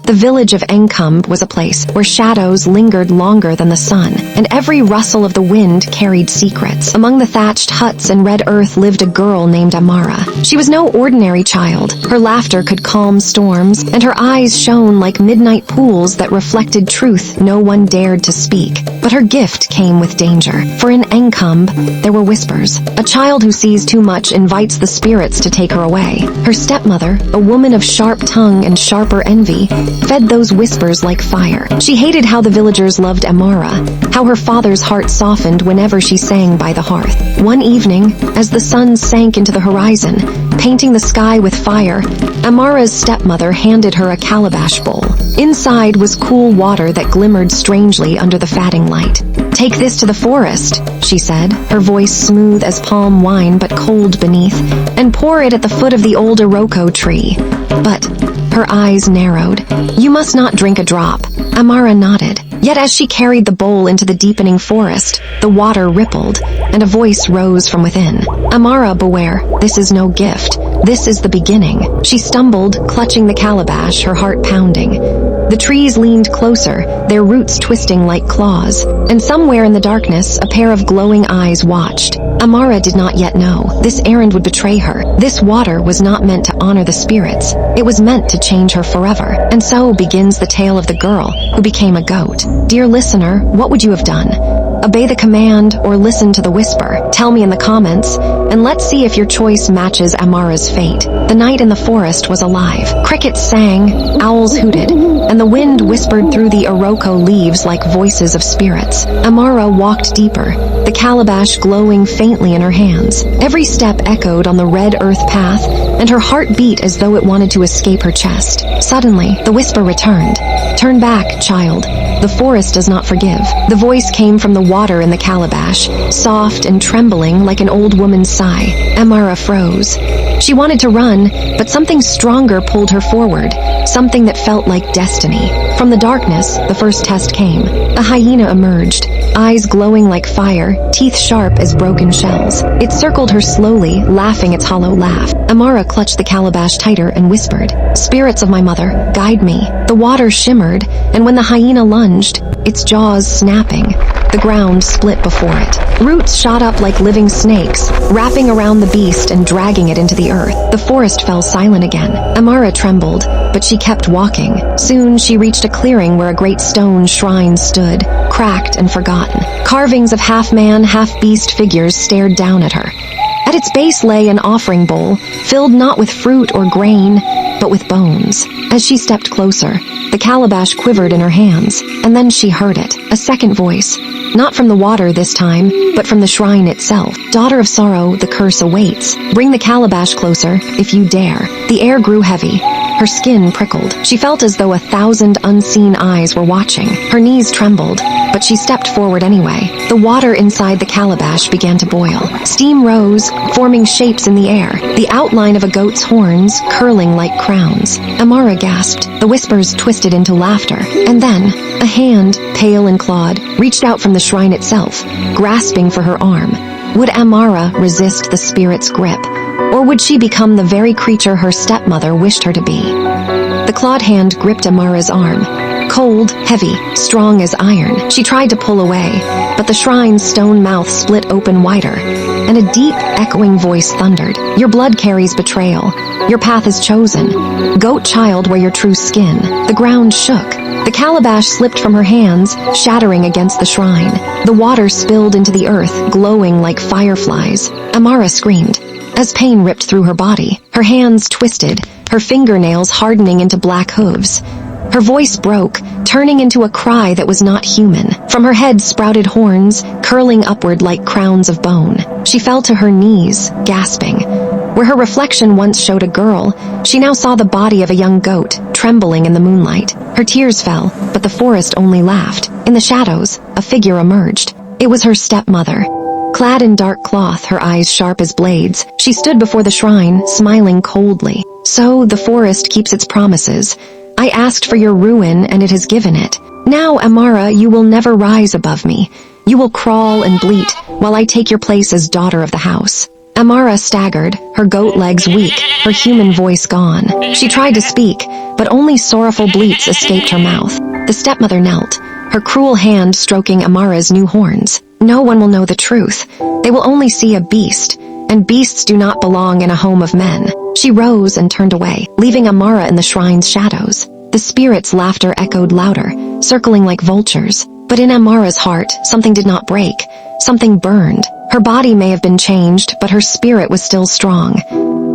The village of Enchanting was a place where shadows lingered longer than the sun, and every rustle of the wind carried secrets. Among the thatched huts and red earth lived a girl named Amara. She was no ordinary child. Her laughter could calm storms, and her eyes shone like midnight pools that reflected truth no one dared to speak. But her gift came with danger, for in Enchanting there were whispers. A child who sees too much invites the spirits to take her away. Her stepmother, a woman of sharp tongue and sharper envy, fed those whispers like fire. She hated how the villagers loved Amara, how her father's heart softened whenever she sang by the hearth. One evening, as the sun sank into the horizon, painting the sky with fire, Amara's stepmother handed her a calabash bowl. Inside was cool water that glimmered strangely under the fading light. "Take this to the forest," she said, her voice smooth as palm wine but cold beneath, "and pour it at the foot of the old Iroko tree." But her eyes narrowed. "You must not drink a drop." Amara nodded. Yet as she carried the bowl into the deepening forest, the water rippled, and a voice rose from within. "Amara, beware. This is no gift. This is the beginning." She stumbled, clutching the calabash, her heart pounding. The trees leaned closer, their roots twisting like claws, and somewhere in the darkness, a pair of glowing eyes watched. Amara did not yet know. This errand would betray her. This water was not meant to honor the spirits. It was meant to change her forever. And so begins the tale of the girl who became a goat. Dear listener, what would you have done? Obey the command or listen to the whisper? Tell me in the comments, and let's see if your choice matches Amara's fate. The night in the forest was alive. Crickets sang, owls hooted, and the wind whispered through the Iroko leaves like voices of spirits. Amara walked deeper, the calabash glowing faintly in her hands. Every step echoed on the red earth path, and her heart beat as though it wanted to escape her chest. Suddenly, the whisper returned. "Turn back, child. The forest does not forgive." The voice came from the water in the calabash, soft and trembling like an old woman's sigh. Amara froze. She wanted to run, but something stronger pulled her forward, something that felt like destiny. From the darkness, the first test came. A hyena emerged, eyes glowing like fire, teeth sharp as broken shells. It circled her slowly, laughing its hollow laugh. Amara clutched the calabash tighter and whispered, "Spirits of my mother, guide me." The water shimmered, and when the hyena lunged, its jaws snapping, the ground split before it. Roots shot up like living snakes, wrapping around the beast and dragging it into the earth. The forest fell silent again. Amara trembled, but she kept walking. Soon she reached a clearing where a great stone shrine stood, cracked and forgotten. Carvings of half-man, half-beast figures stared down at her. At its base lay an offering bowl, filled not with fruit or grain, but with bones. As she stepped closer, the calabash quivered in her hands, and then she heard it, a second voice. Not from the water this time, but from the shrine itself. "Daughter of sorrow, the curse awaits. Bring the calabash closer, if you dare." The air grew heavy. Her skin prickled. She felt as though 1,000 unseen eyes were watching. Her knees trembled, but she stepped forward anyway. The water inside the calabash began to boil. Steam rose, forming shapes in the air, the outline of a goat's horns curling like crowns. Amara gasped. The whispers twisted into laughter. And then, a hand, pale and clawed, reached out from the shrine itself, grasping for her arm. Would Amara resist the spirit's grip? Or would she become the very creature her stepmother wished her to be? The clawed hand gripped Amara's arm. Cold, heavy, strong as iron. She tried to pull away, but the shrine's stone mouth split open wider, and a deep, echoing voice thundered. "Your blood carries betrayal. Your path is chosen. Goat child, wear your true skin." The ground shook. The calabash slipped from her hands, shattering against the shrine. The water spilled into the earth, glowing like fireflies. Amara screamed, as pain ripped through her body. Her hands twisted, her fingernails hardening into black hooves. Her voice broke, turning into a cry that was not human. From her head sprouted horns, curling upward like crowns of bone. She fell to her knees, gasping. Where her reflection once showed a girl, she now saw the body of a young goat, trembling in the moonlight. Her tears fell, but the forest only laughed. In the shadows, a figure emerged. It was her stepmother. Clad in dark cloth, her eyes sharp as blades, she stood before the shrine, smiling coldly. "So the forest keeps its promises. I asked for your ruin, and it has given it. Now, Amara, you will never rise above me. You will crawl and bleat, while I take your place as daughter of the house." Amara staggered, her goat legs weak, her human voice gone. She tried to speak, but only sorrowful bleats escaped her mouth. The stepmother knelt, her cruel hand stroking Amara's new horns. No one will know the truth. They will only see a beast, and beasts do not belong in a home of men. She rose and turned away, leaving Amara in the shrine's shadows. The spirits' laughter echoed louder, circling like vultures. But in Amara's heart, something did not break. Something burned. Her body may have been changed, but her spirit was still strong.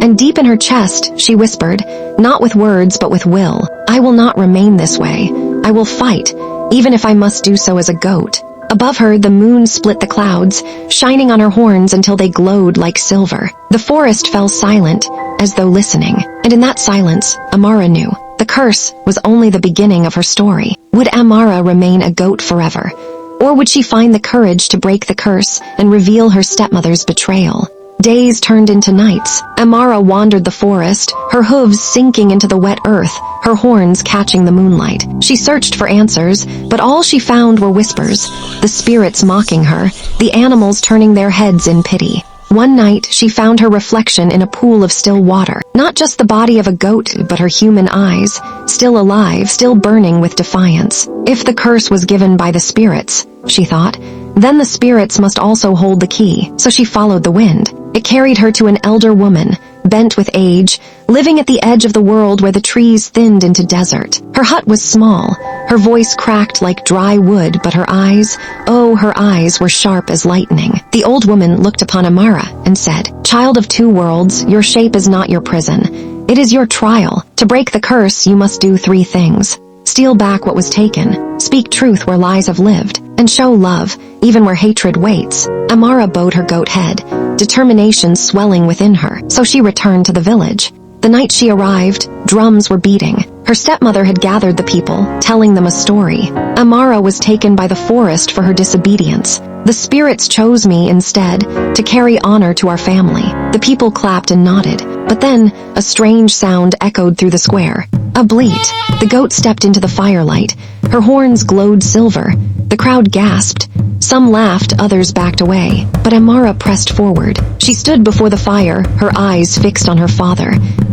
And deep in her chest, she whispered, not with words but with will, I will not remain this way. I will fight, even if I must do so as a goat. Above her, the moon split the clouds, shining on her horns until they glowed like silver. The forest fell silent, as though listening. And in that silence, Amara knew. The curse was only the beginning of her story. Would Amara remain a goat forever? Or would she find the courage to break the curse and reveal her stepmother's betrayal? Days turned into nights. Amara wandered the forest, her hooves sinking into the wet earth, her horns catching the moonlight. She searched for answers, but all she found were whispers, the spirits mocking her, the animals turning their heads in pity. One night, she found her reflection in a pool of still water. Not just the body of a goat, but her human eyes, still alive, still burning with defiance. If the curse was given by the spirits, she thought, then the spirits must also hold the key. So she followed the wind. It carried her to an elder woman, bent with age, living at the edge of the world where the trees thinned into desert. Her hut was small, her voice cracked like dry wood, but her eyes, oh, her eyes were sharp as lightning. The old woman looked upon Amara and said, Child of two worlds, your shape is not your prison. It is your trial. To break the curse, you must do 3 things. Steal back what was taken, speak truth where lies have lived, and show love, even where hatred waits. Amara bowed her goat head, determination swelling within her, so she returned to the village. The night she arrived, drums were beating. Her stepmother had gathered the people, telling them a story. Amara was taken by the forest for her disobedience. The spirits chose me instead to carry honor to our family. The people clapped and nodded, but then a strange sound echoed through the square. A bleat. The goat stepped into the firelight. Her horns glowed silver. The crowd gasped. Some laughed, others backed away. But Amara pressed forward. She stood before the fire, her eyes fixed on her father.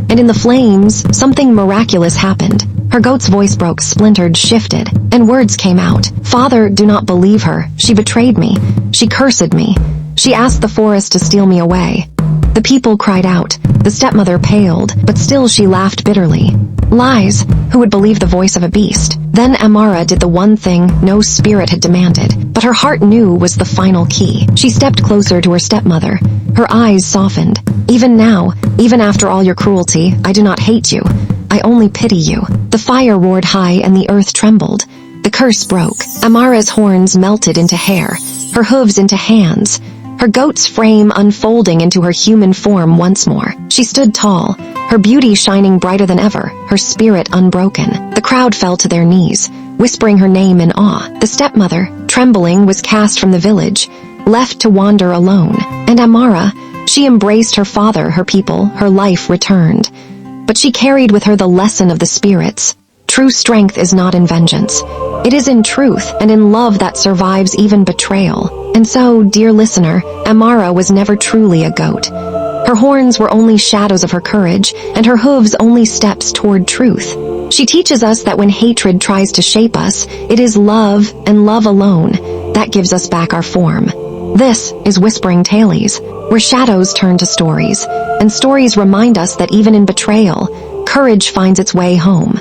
And in the flames, something miraculous happened. Her goat's voice broke, splintered, shifted, and words came out. Father, do not believe her. She betrayed me. She cursed me. She asked the forest to steal me away. The people cried out. The stepmother paled, but still she laughed bitterly. Lies. Who would believe the voice of a beast? Then Amara did the one thing no spirit had demanded, but her heart knew was the final key. She stepped closer to her stepmother. Her eyes softened. Even now, even after all your cruelty, I do not hate you. I only pity you. The fire roared high and the earth trembled. The curse broke. Amara's horns melted into hair, her hooves into hands, her goat's frame unfolding into her human form once more. She stood tall, her beauty shining brighter than ever, her spirit unbroken. The crowd fell to their knees, whispering her name in awe. The stepmother, trembling, was cast from the village, left to wander alone. And Amara, she embraced her father, her people, her life returned. But she carried with her the lesson of the spirits. True strength is not in vengeance. It is in truth and in love that survives even betrayal. And so, dear listener, Amara was never truly a goat. Her horns were only shadows of her courage, and her hooves only steps toward truth. She teaches us that when hatred tries to shape us, it is love, and love alone, that gives us back our form. This is Whispering Tales, where shadows turn to stories, and stories remind us that even in betrayal, courage finds its way home.